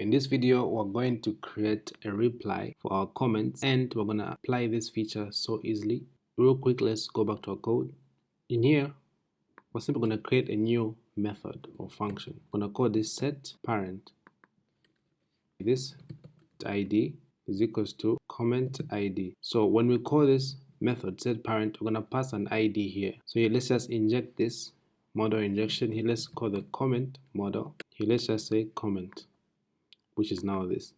In this video, we're going to create a reply for our comments and we're going to apply this feature so easily. Real quick, let's go back to our code. In here, we're simply going to create a new method or function. We're going to call this set parent. This id is equals to comment id. So when we call this method set parent, we're going to pass an id here. So here, let's just inject this model injection here. Let's call the comment model. Here, let's just say comment, which is now this.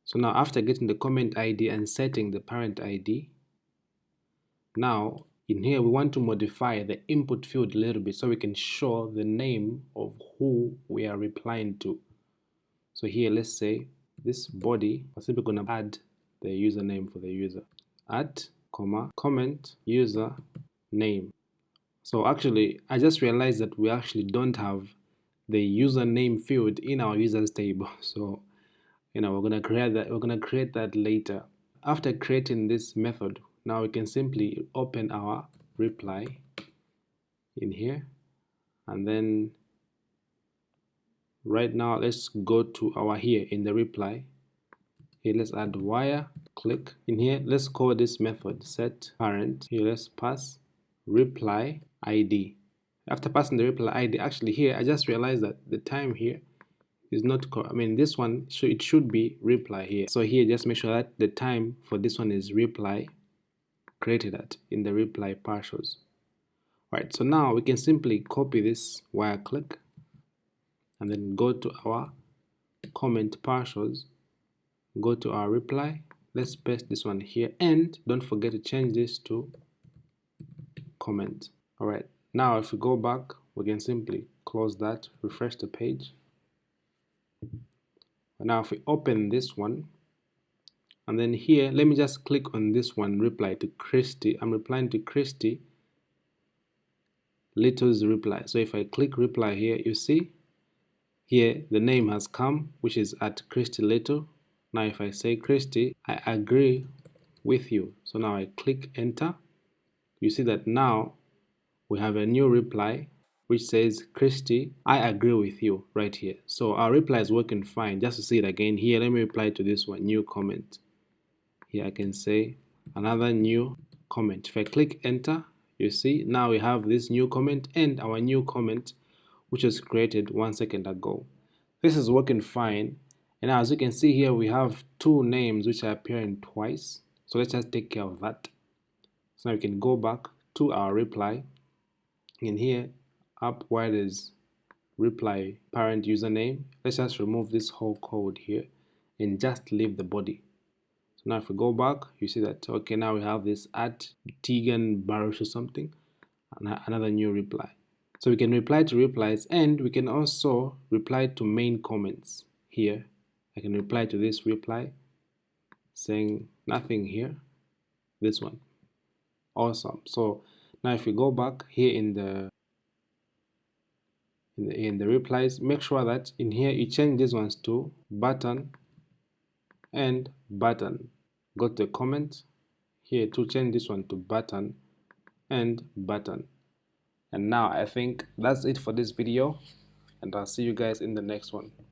So now after getting the comment ID and setting the parent ID, now in here we want to modify the input field a little bit so we can show the name of who we are replying to. So here let's say this body, we're simply going to add the username for the user. At, comment user name. So actually I just realized that we actually don't have the username field in our users table. So we're gonna create that later. After creating this method, now we can simply open our reply in here, and then right now let's go to our here in the reply. Here let's add wire, click in here, let's call this method set parent. Here let's pass reply ID. After passing the reply ID, actually here I just realized that the time here is not correct. I mean this one, so it should be reply here. So here just make sure that the time for this one is reply created at in the reply partials. Alright, so now we can simply copy this wire click and then go to our comment partials, go to our reply, let's paste this one here, and don't forget to change this to comment. Alright, now if we go back, we can simply close that, refresh the page. Now if we open this one, and then here let me just click on this one, reply to Christy. I'm replying to Christy Little's reply. So if I click reply here, you see here the name has come, which is at Christy Little. Now if I say Christy, I agree with you. So now I click enter. You see that now we have a new reply which says Christy, I agree with you right here. So our reply is working fine. Just to see it again here, let me reply to this one, new comment. Here I can say another new comment. If I click enter, you see now we have this new comment and our new comment which was created 1 second ago. This is working fine. And as you can see here, we have two names which are appearing twice. So let's just take care of that. So now we can go back to our reply. In here, up where there's reply parent username, let's just remove this whole code here and just leave the body. So now if we go back, you see that okay, now we have this at Tegan Baruch or something, and another new reply. So we can reply to replies, and we can also reply to main comments. Here I can reply to this reply saying nothing here, this one. Awesome. So now if we go back here in the replies, make sure that in here you change these ones to button and button. Go to the comment here to change this one to button and button. And now I think that's it for this video, and I'll see you guys in the next one.